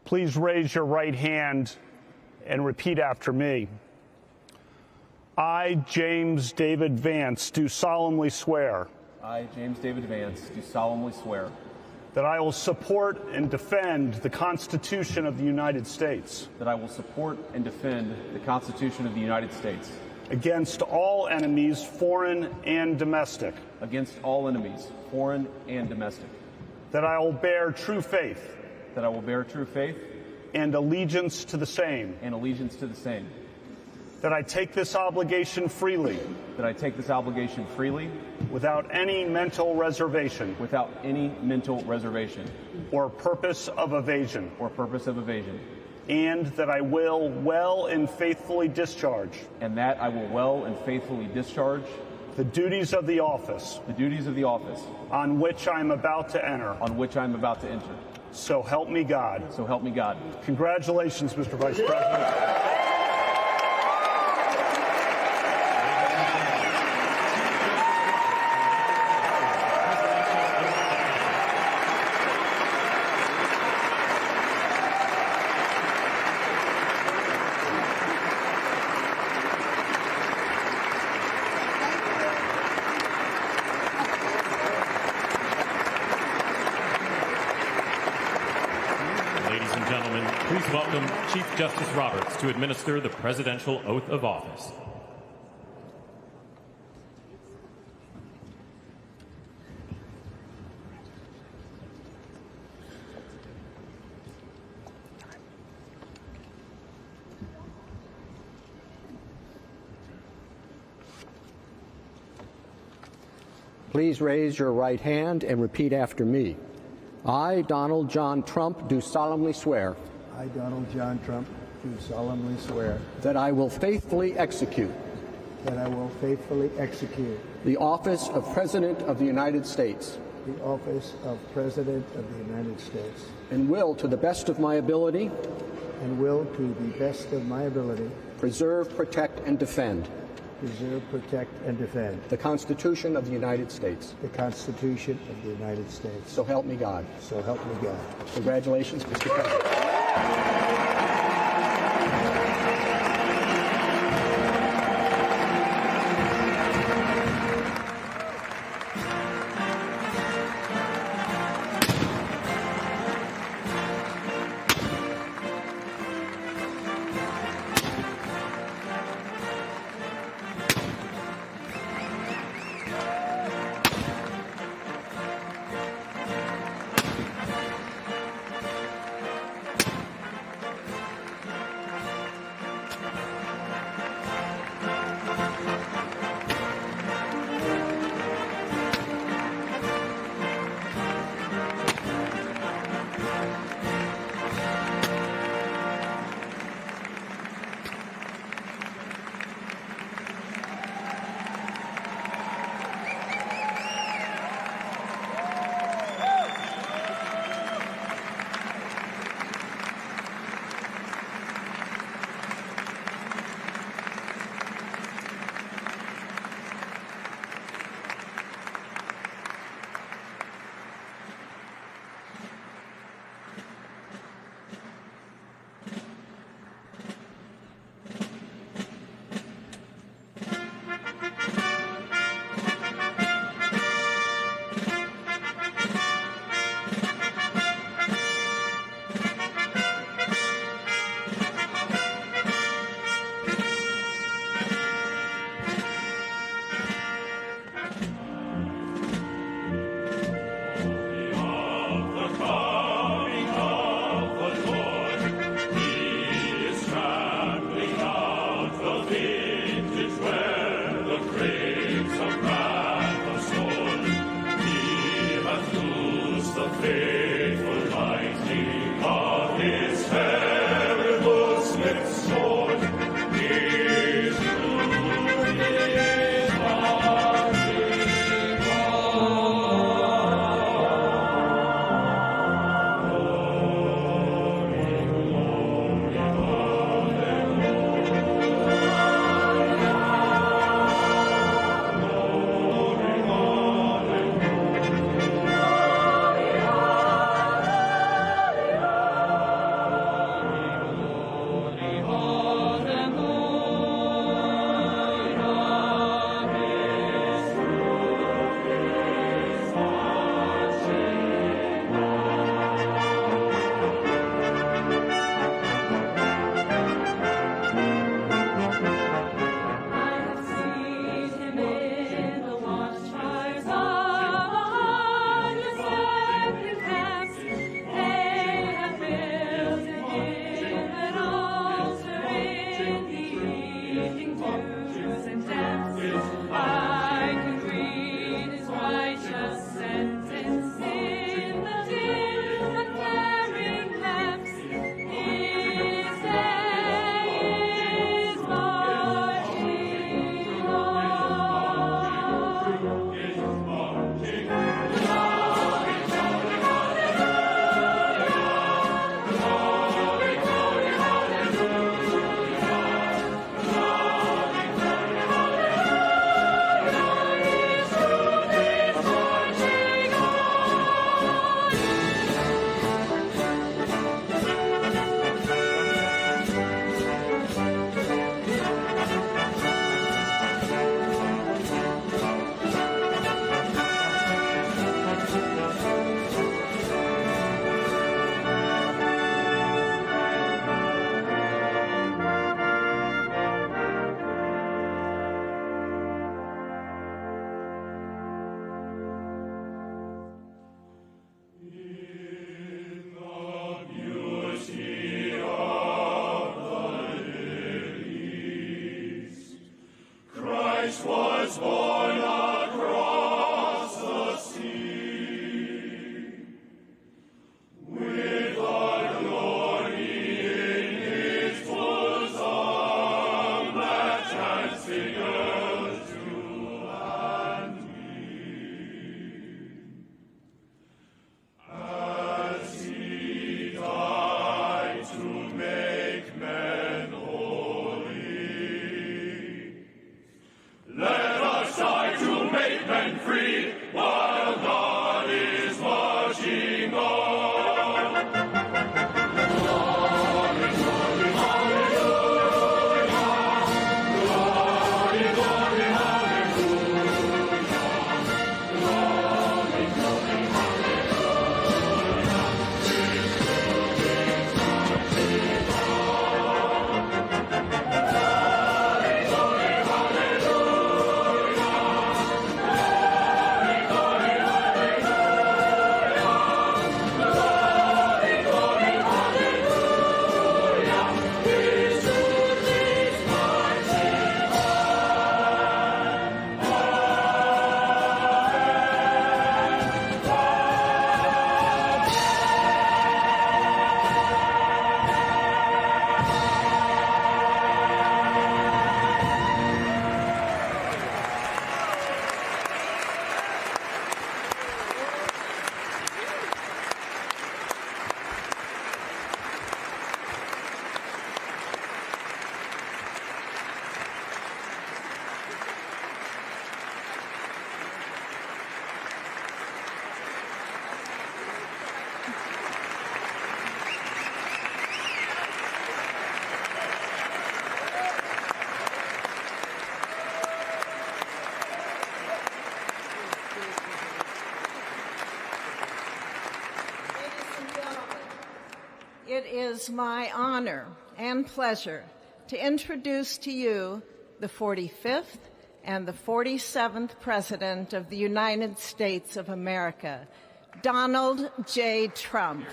Please raise your right hand and repeat after me. I, James David Vance, do solemnly swear. I, James David Vance, do solemnly swear that I will support and defend the Constitution of the United States that I will support and defend the Constitution of the United States against all enemies, foreign and domestic, against all enemies, foreign and domestic, that I will bear true faith that I will bear true faith and allegiance to the same, that I take this obligation freely without any mental reservation or purpose of evasion, and that I will well and faithfully discharge the duties of the office on which I am about to enter. So help me God. Congratulations, Mr. Vice President. Please welcome Chief Justice Roberts to administer the presidential oath of office. Please raise your right hand and repeat after me. I, Donald John Trump, do solemnly swear. I, Donald John Trump, do solemnly swear that I will faithfully execute the office of President of the United States and will, to the best of my ability, preserve, protect, and defend the Constitution of the United States. So help me God. Congratulations, Mr. President. It is my honor and pleasure to introduce to you the 45th and the 47th President of the United States of America, Donald J. Trump.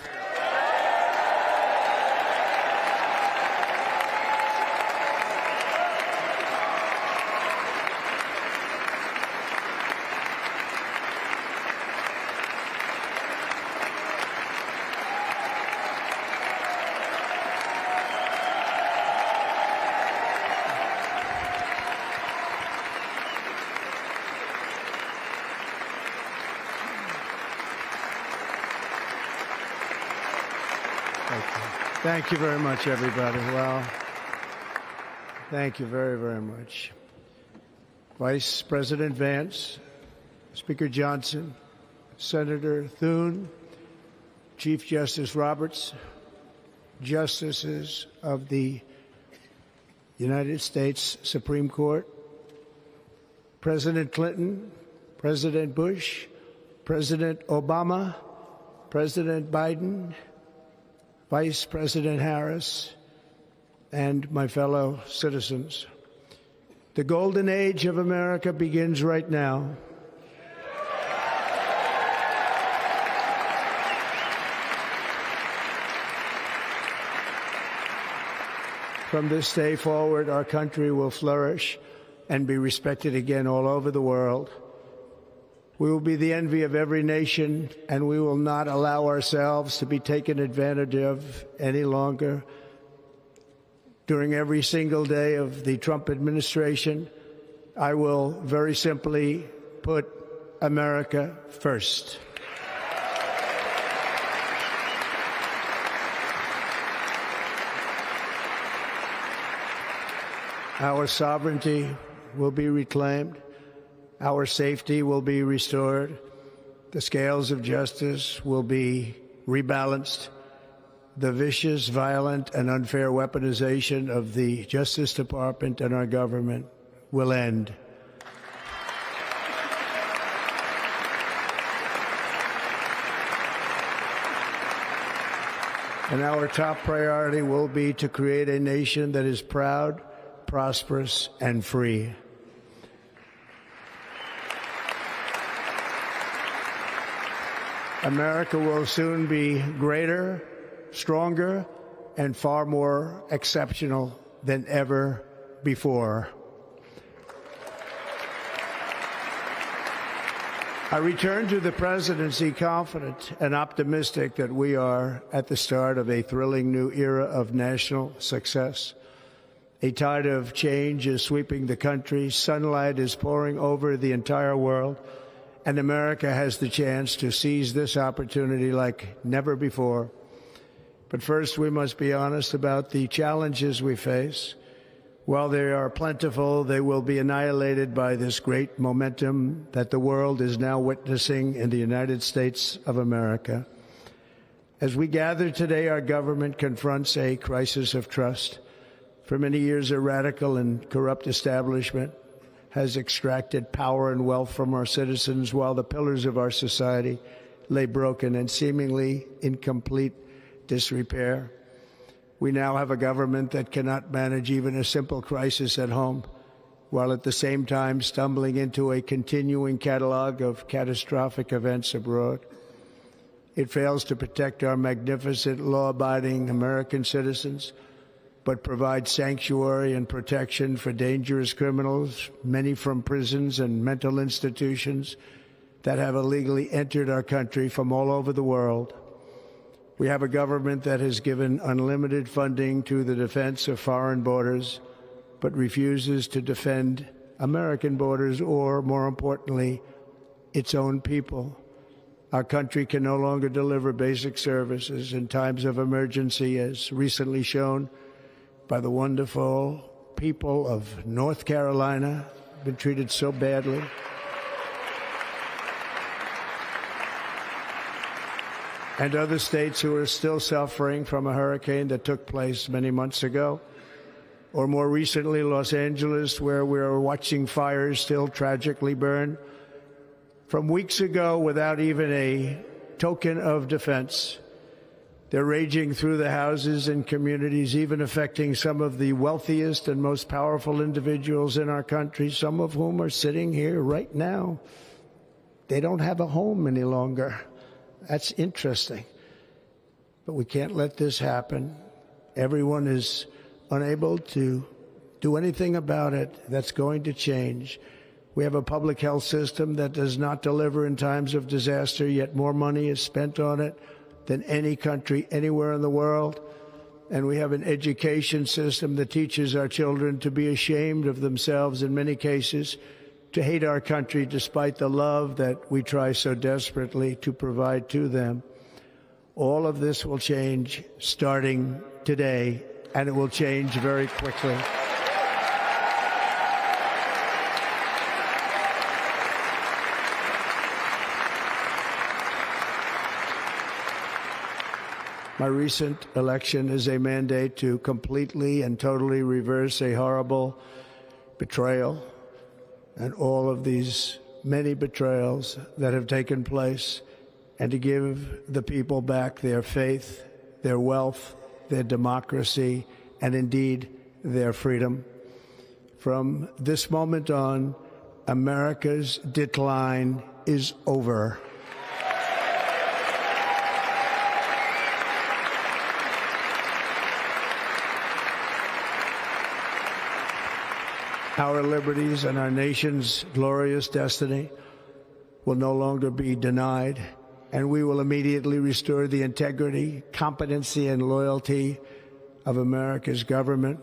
Thank you very much, everybody. Well, thank you very, very much. Vice President Vance, Speaker Johnson, Senator Thune, Chief Justice Roberts, Justices of the United States Supreme Court, President Clinton, President Bush, President Obama, President Biden, Vice President Harris, and my fellow citizens. The golden age of America begins right now. From this day forward, our country will flourish and be respected again all over the world. We will be the envy of every nation, and we will not allow ourselves to be taken advantage of any longer. During every single day of the Trump administration, I will very simply put America first. Our sovereignty will be reclaimed. Our safety will be restored. The scales of justice will be rebalanced. The vicious, violent, and unfair weaponization of the Justice Department and our government will end. And our top priority will be to create a nation that is proud, prosperous, and free. America will soon be greater, stronger, and far more exceptional than ever before. I return to the presidency confident and optimistic that we are at the start of a thrilling new era of national success. A tide of change is sweeping the country. Sunlight is pouring over the entire world. And America has the chance to seize this opportunity like never before. But first, we must be honest about the challenges we face. While they are plentiful, they will be annihilated by this great momentum that the world is now witnessing in the United States of America. As we gather today, our government confronts a crisis of trust. For many years, a radical and corrupt establishment has extracted power and wealth from our citizens while the pillars of our society lay broken and seemingly in complete disrepair. We now have a government that cannot manage even a simple crisis at home, while at the same time stumbling into a continuing catalog of catastrophic events abroad. It fails to protect our magnificent, law-abiding American citizens, but provides sanctuary and protection for dangerous criminals, many from prisons and mental institutions that have illegally entered our country from all over the world. We have a government that has given unlimited funding to the defense of foreign borders, but refuses to defend American borders or, more importantly, its own people. Our country can no longer deliver basic services in times of emergency, as recently shown by the wonderful people of North Carolina, been treated so badly. And other states who are still suffering from a hurricane that took place many months ago. Or more recently, Los Angeles, where we're watching fires still tragically burn. From weeks ago, without even a token of defense, They're raging through the houses and communities, even affecting some of the wealthiest and most powerful individuals in our country, some of whom are sitting here right now. They don't have a home any longer. That's interesting. But we can't let this happen. Everyone is unable to do anything about it that's going to change. We have a public health system that does not deliver in times of disaster, yet more money is spent on it than any country anywhere in the world. And we have an education system that teaches our children to be ashamed of themselves in many cases, to hate our country despite the love that we try so desperately to provide to them. All of this will change starting today, and it will change very quickly. My recent election is a mandate to completely and totally reverse a horrible betrayal and all of these many betrayals that have taken place, and to give the people back their faith, their wealth, their democracy, and indeed their freedom. From this moment on, America's decline is over. Our liberties and our nation's glorious destiny will no longer be denied, and we will immediately restore the integrity, competency, and loyalty of America's government.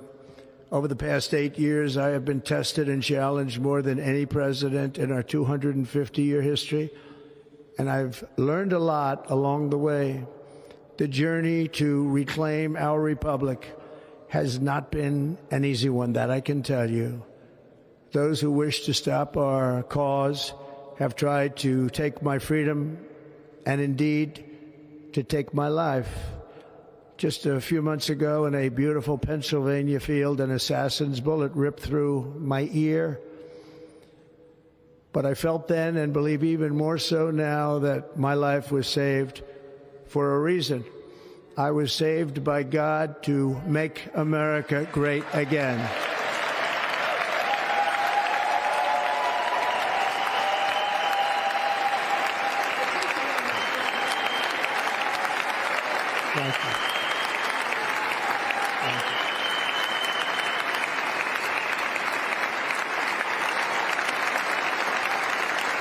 Over the past 8 years, I have been tested and challenged more than any president in our 250-year history, and I've learned a lot along the way. The journey to reclaim our republic has not been an easy one, that I can tell you. Those who wish to stop our cause have tried to take my freedom and indeed to take my life. Just a few months ago in a beautiful Pennsylvania field, an assassin's bullet ripped through my ear. But I felt then, and believe even more so now, that my life was saved for a reason. I was saved by God to make America great again. Thank you. Thank you.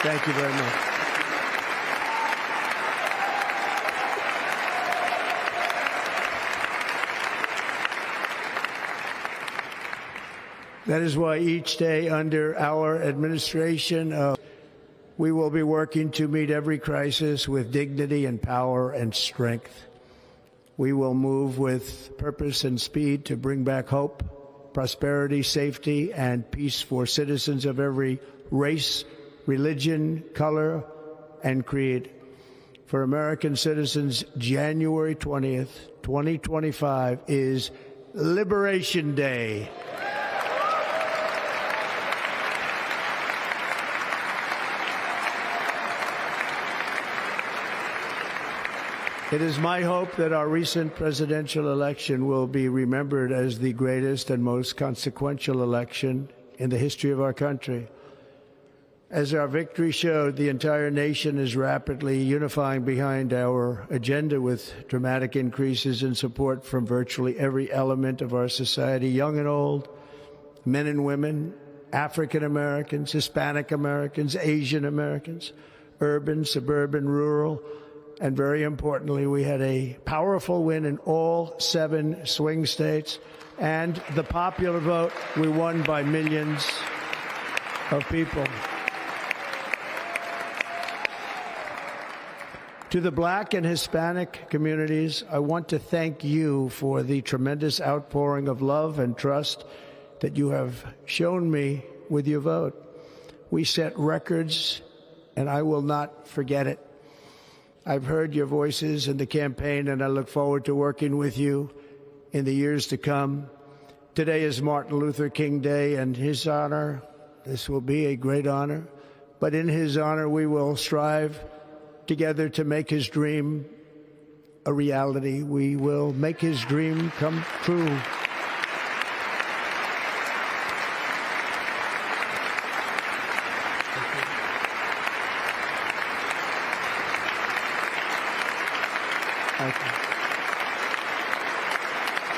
Thank you very much. That is why each day under our administration, we will be working to meet every crisis with dignity and power and strength. We will move with purpose and speed to bring back hope, prosperity, safety, and peace for citizens of every race, religion, color, and creed. For American citizens, January 20th, 2025 is Liberation Day. It is my hope that our recent presidential election will be remembered as the greatest and most consequential election in the history of our country. As our victory showed, the entire nation is rapidly unifying behind our agenda with dramatic increases in support from virtually every element of our society, young and old, men and women, African Americans, Hispanic Americans, Asian Americans, urban, suburban, rural. And very importantly, we had a powerful win in all 7 swing states. And the popular vote, we won by millions of people. To the Black and Hispanic communities, I want to thank you for the tremendous outpouring of love and trust that you have shown me with your vote. We set records, and I will not forget it. I've heard your voices in the campaign, and I look forward to working with you in the years to come. Today is Martin Luther King Day, and his honor, this will be a great honor, but in his honor we will strive together to make his dream a reality. We will make his dream come true. Thank you.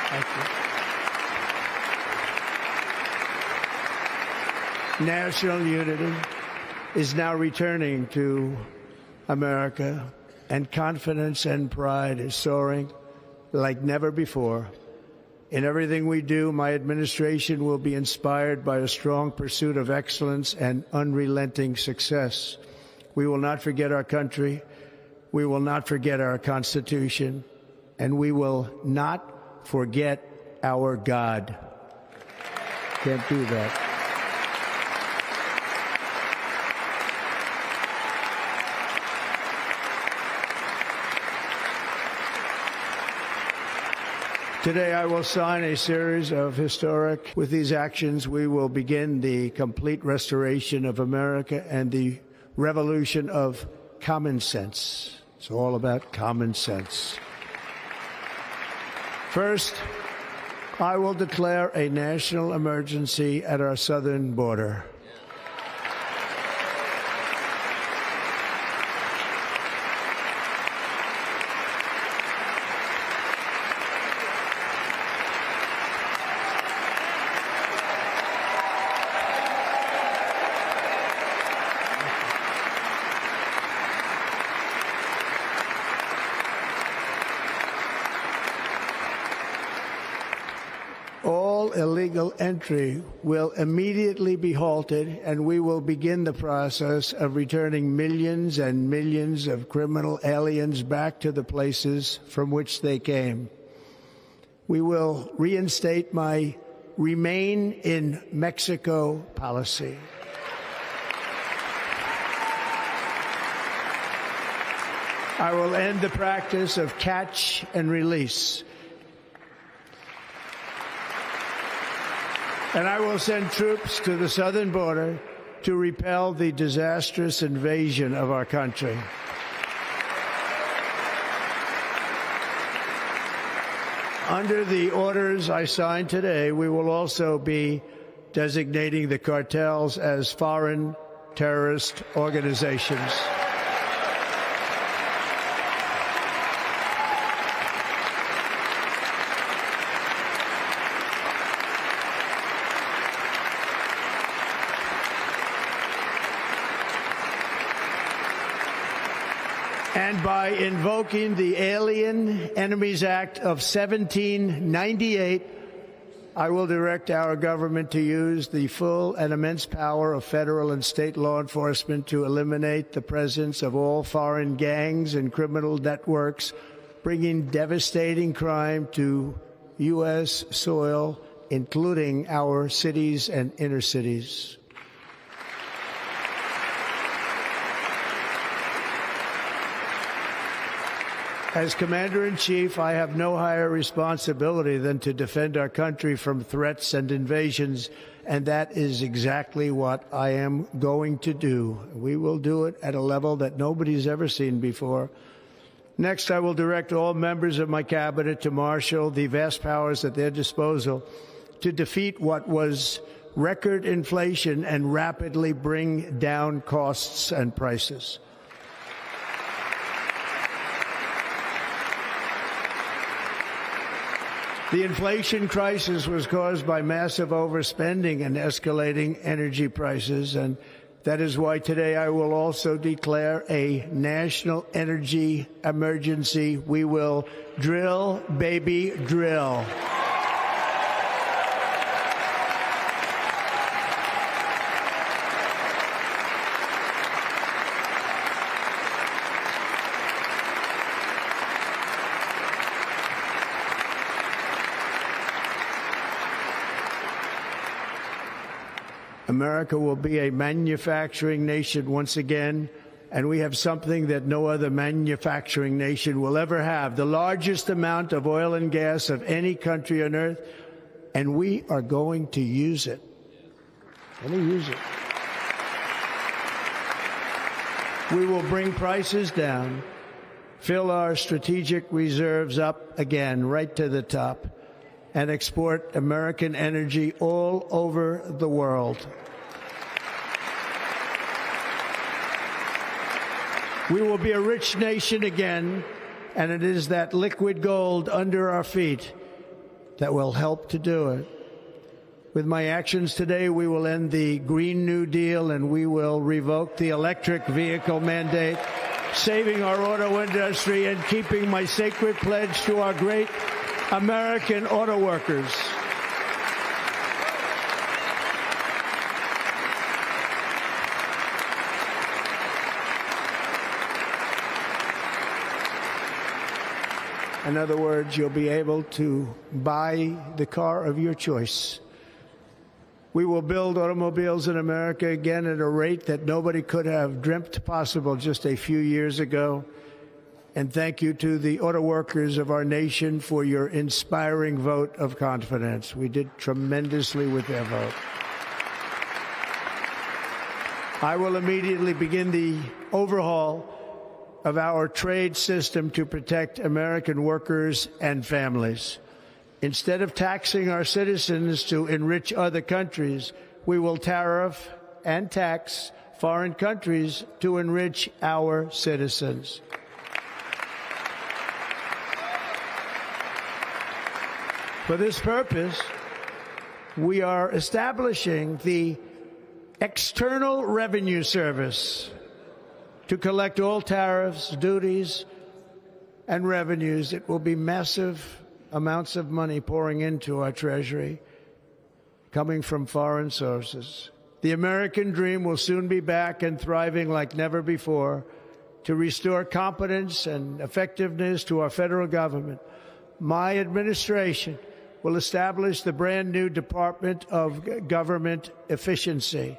Thank you. National unity is now returning to America, and confidence and pride is soaring like never before. In everything we do, my administration will be inspired by a strong pursuit of excellence and unrelenting success. We will not forget our country. We will not forget our Constitution, and we will not forget our God. Can't do that. Today, I will sign a series of historic. With these actions, we will begin the complete restoration of America and the revolution of common sense. It's all about common sense. First, I will declare a national emergency at our southern border. All illegal entry will immediately be halted, and we will begin the process of returning millions and millions of criminal aliens back to the places from which they came. We will reinstate my Remain in Mexico policy. I will end the practice of catch and release. And I will send troops to the southern border to repel the disastrous invasion of our country. Under the orders I signed today, we will also be designating the cartels as foreign terrorist organizations. And by invoking the Alien Enemies Act of 1798, I will direct our government to use the full and immense power of federal and state law enforcement to eliminate the presence of all foreign gangs and criminal networks, bringing devastating crime to U.S. soil, including our cities and inner cities. As Commander-in-Chief, I have no higher responsibility than to defend our country from threats and invasions, and that is exactly what I am going to do. We will do it at a level that nobody's ever seen before. Next, I will direct all members of my cabinet to marshal the vast powers at their disposal to defeat what was record inflation and rapidly bring down costs and prices. The inflation crisis was caused by massive overspending and escalating energy prices, and that is why today I will also declare a national energy emergency. We will drill, baby, drill. America will be a manufacturing nation once again, and we have something that no other manufacturing nation will ever have, the largest amount of oil and gas of any country on earth, and we are going to use it. We will bring prices down fill our strategic reserves up again, right to the top, and export American energy all over the world. We will be a rich nation again, and it is that liquid gold under our feet that will help to do it. With my actions today, we will end the Green New Deal and we will revoke the electric vehicle mandate, saving our auto industry and keeping my sacred pledge to our great American auto workers. In other words, you'll be able to buy the car of your choice. We will build automobiles in America again at a rate that nobody could have dreamt possible just a few years ago. And thank you to the auto workers of our nation for your inspiring vote of confidence. We did tremendously with their vote. I will immediately begin the overhaul of our trade system to protect American workers and families. Instead of taxing our citizens to enrich other countries, we will tariff and tax foreign countries to enrich our citizens. For this purpose, we are establishing the External Revenue Service to collect all tariffs, duties, and revenues. It will be massive amounts of money pouring into our treasury, coming from foreign sources. The American dream will soon be back and thriving like never before. To restore competence and effectiveness to our federal government, my administration will establish the brand new Department of Government Efficiency.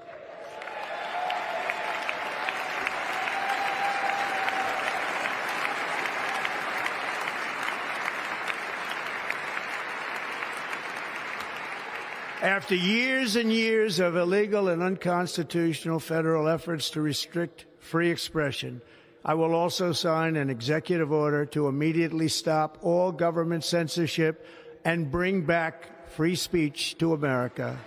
After years and years of illegal and unconstitutional federal efforts to restrict free expression, I will also sign an executive order to immediately stop all government censorship and bring back free speech to America.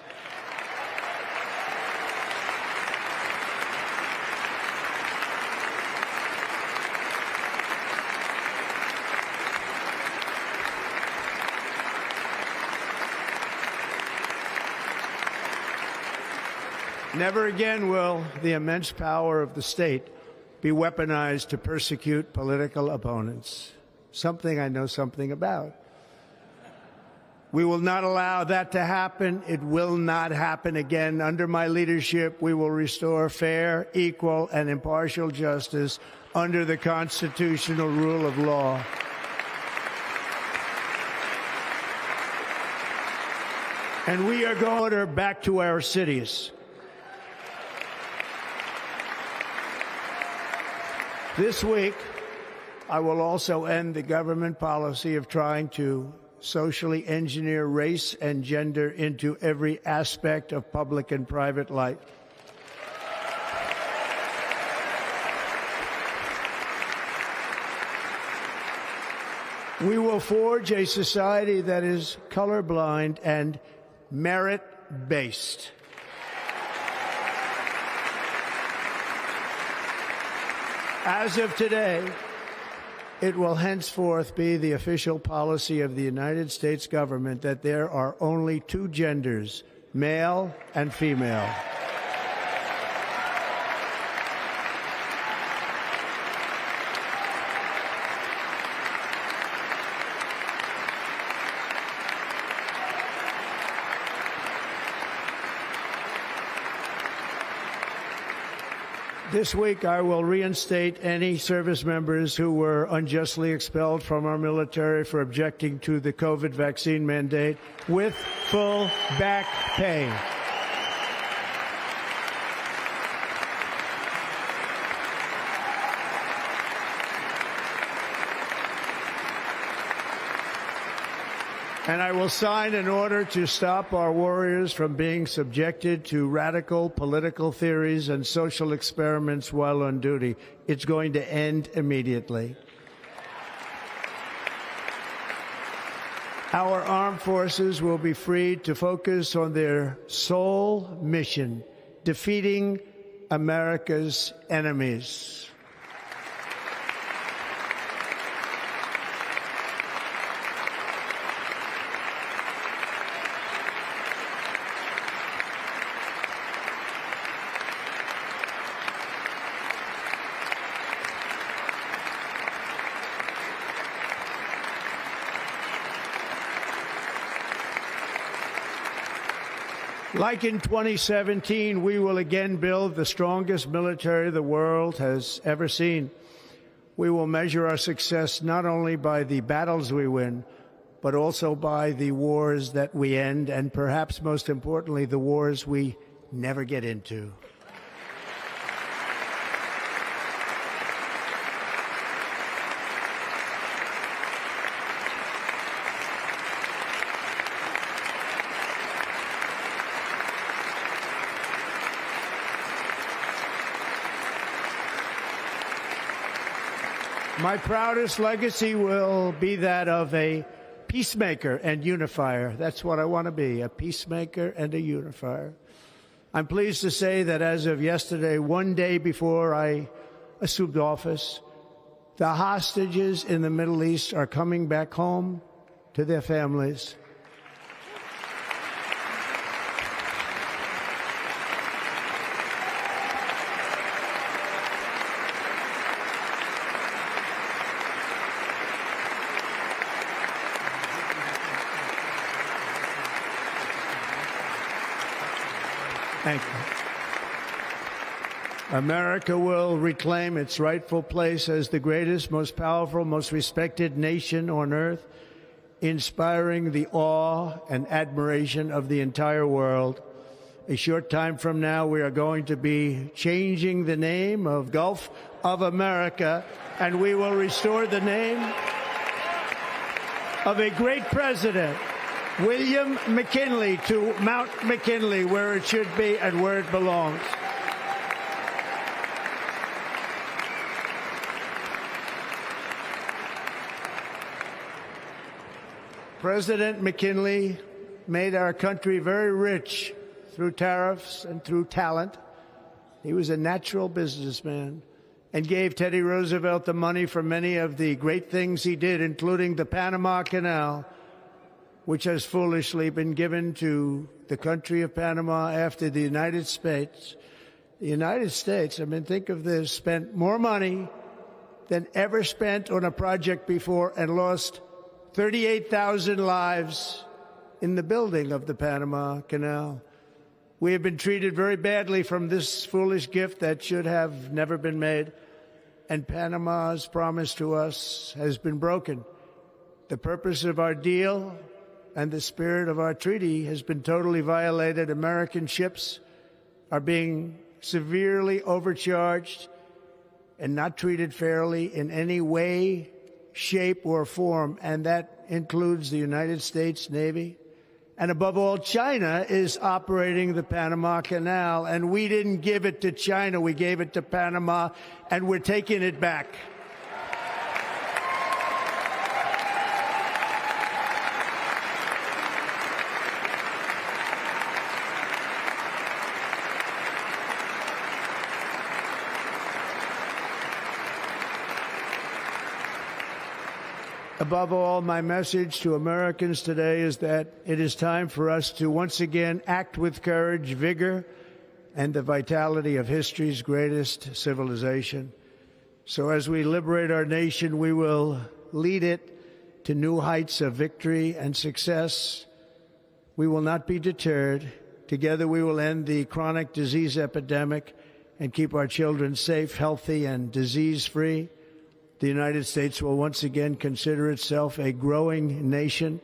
Never again will the immense power of the state be weaponized to persecute political opponents, something I know something about. We will not allow that to happen. It will not happen again. Under my leadership, we will restore fair, equal, and impartial justice under the constitutional rule of law. And we are going back to our cities. This week, I will also end the government policy of trying to socially engineer race and gender into every aspect of public and private life. We will forge a society that is colorblind and merit-based. As of today, it will henceforth be the official policy of the United States government that there are only two genders, male and female. This week, I will reinstate any service members who were unjustly expelled from our military for objecting to the COVID vaccine mandate with full back pay. And I will sign an order to stop our warriors from being subjected to radical political theories and social experiments while on duty. It's going to end immediately. our armed forces will be freed to focus on their sole mission, defeating America's enemies. Like in 2017, we will again build the strongest military the world has ever seen. We will measure our success not only by the battles we win, but also by the wars that we end, and perhaps most importantly, the wars we never get into. My proudest legacy will be that of a peacemaker and unifier. That's what I want to be, a peacemaker and a unifier. I'm pleased to say that as of yesterday, one day before I assumed office, the hostages in the Middle East are coming back home to their families. Thank you. America will reclaim its rightful place as the greatest, most powerful, most respected nation on earth, inspiring the awe and admiration of the entire world. A short time from now, we are going to be changing the name of Gulf of America, and we will restore the name of a great president, William McKinley, to Mount McKinley, where it should be and where it belongs. President McKinley made our country very rich through tariffs and through talent. He was a natural businessman and gave Teddy Roosevelt the money for many of the great things he did, including the Panama Canal, which has foolishly been given to the country of Panama after the United States. The United States, I mean, think of this, spent more money than ever spent on a project before and lost 38,000 lives in the building of the Panama Canal. We have been treated very badly from this foolish gift that should have never been made, and Panama's promise to us has been broken. The purpose of our deal and the spirit of our treaty has been totally violated. American ships are being severely overcharged and not treated fairly in any way, shape, or form, and that includes the United States Navy. And above all, China is operating the Panama Canal, and we didn't give it to China, we gave it to Panama, and we're taking it back. Above all, my message to Americans today is that it is time for us to once again act with courage, vigor, and the vitality of history's greatest civilization. So as we liberate our nation, we will lead it to new heights of victory and success. We will not be deterred. Together we will end the chronic disease epidemic and keep our children safe, healthy, and disease-free. The United States will once again consider itself a growing nation,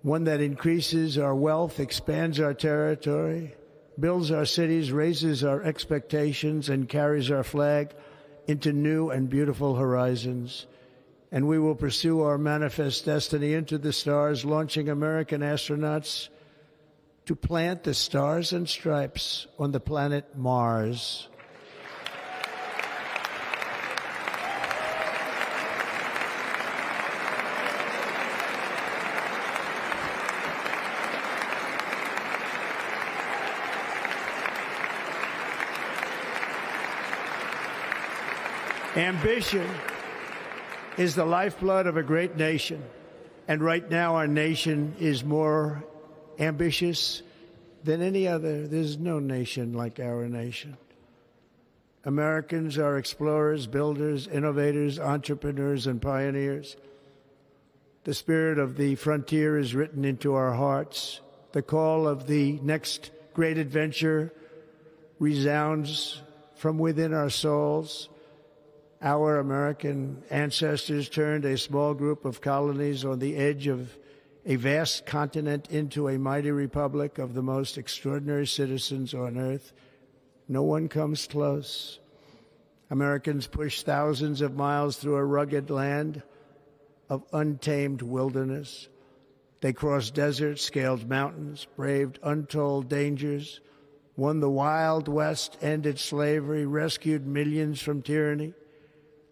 one that increases our wealth, expands our territory, builds our cities, raises our expectations, and carries our flag into new and beautiful horizons. And we will pursue our manifest destiny into the stars, launching American astronauts to plant the stars and stripes on the planet Mars. Ambition is the lifeblood of a great nation. And right now, our nation is more ambitious than any other. There's no nation like our nation. Americans are explorers, builders, innovators, entrepreneurs, and pioneers. The spirit of the frontier is written into our hearts. The call of the next great adventure resounds from within our souls. Our American ancestors turned a small group of colonies on the edge of a vast continent into a mighty republic of the most extraordinary citizens on earth. No one comes close. Americans pushed thousands of miles through a rugged land of untamed wilderness. They crossed deserts, scaled mountains, braved untold dangers, won the Wild West, ended slavery, rescued millions from tyranny,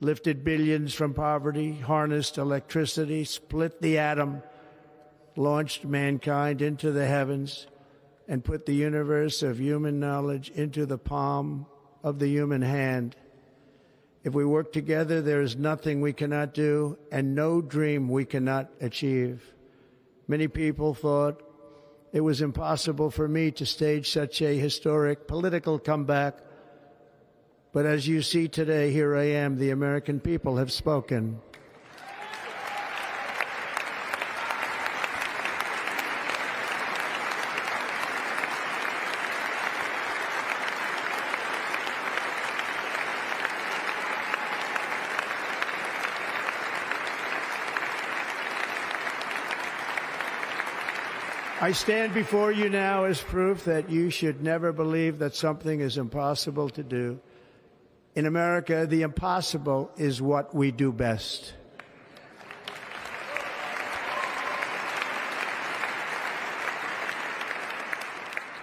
lifted billions from poverty, harnessed electricity, split the atom, launched mankind into the heavens, and put the universe of human knowledge into the palm of the human hand. If we work together, there is nothing we cannot do and no dream we cannot achieve. Many people thought it was impossible for me to stage such a historic political comeback. But as you see today, here I am. The American people have spoken. I stand before you now as proof that you should never believe that something is impossible to do. In America, the impossible is what we do best.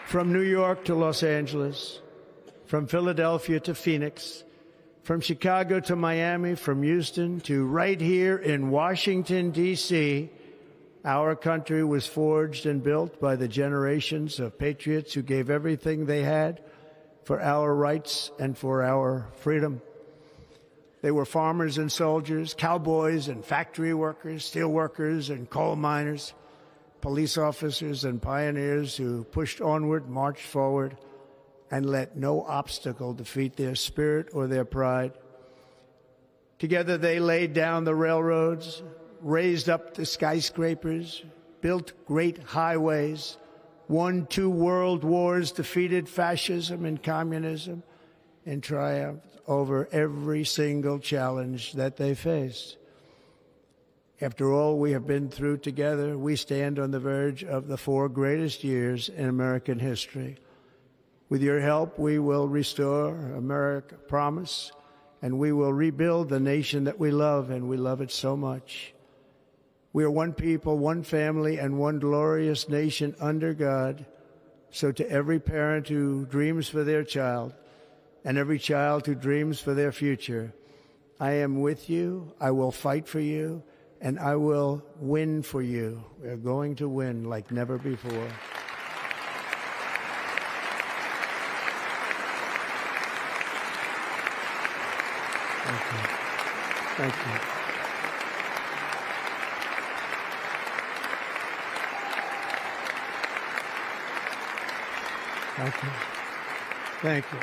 From New York to Los Angeles, from Philadelphia to Phoenix, from Chicago to Miami, from Houston to right here in Washington, D.C., our country was forged and built by the generations of patriots who gave everything they had for our rights and for our freedom. They were farmers and soldiers, cowboys and factory workers, steel workers and coal miners, police officers and pioneers who pushed onward, marched forward, and let no obstacle defeat their spirit or their pride. Together they laid down the railroads, raised up the skyscrapers, built great highways, won 2 world wars, defeated fascism and communism, and triumphed over every single challenge that they faced. After all we have been through together, we stand on the verge of the 4 greatest years in American history. With your help, we will restore America, promise, and we will rebuild the nation that we love, and we love it so much. We are one people, one family, and one glorious nation under God. So to every parent who dreams for their child and every child who dreams for their future, I am with you, I will fight for you, and I will win for you. We are going to win like never before. Thank you. Thank you. Thank you. Thank you.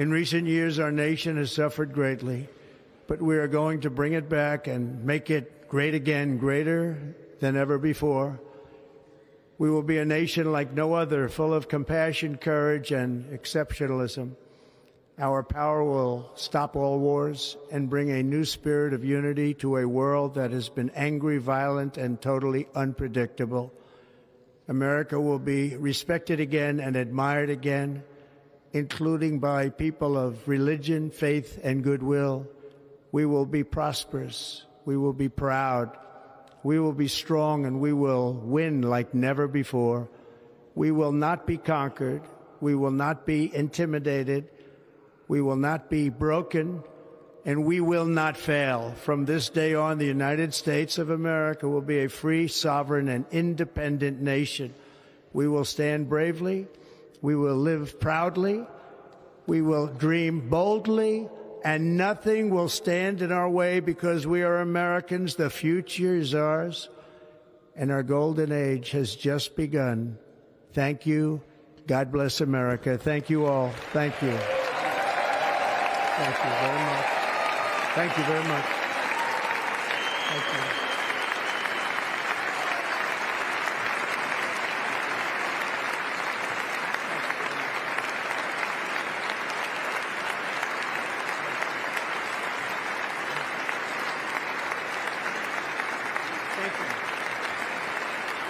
In recent years, our nation has suffered greatly, but we are going to bring it back and make it great again, greater than ever before. We will be a nation like no other, full of compassion, courage, and exceptionalism. Our power will stop all wars and bring a new spirit of unity to a world that has been angry, violent, and totally unpredictable. America will be respected again and admired again, including by people of religion, faith, and goodwill. We will be prosperous. We will be proud. We will be strong, and we will win like never before. We will not be conquered. We will not be intimidated. We will not be broken, and we will not fail. From this day on, the United States of America will be a free, sovereign, and independent nation. We will stand bravely. We will live proudly. We will dream boldly, and nothing will stand in our way because we are Americans. The future is ours, and our golden age has just begun. Thank you. God bless America. Thank you all. Thank you. Thank you very much. Thank you very much. Thank you.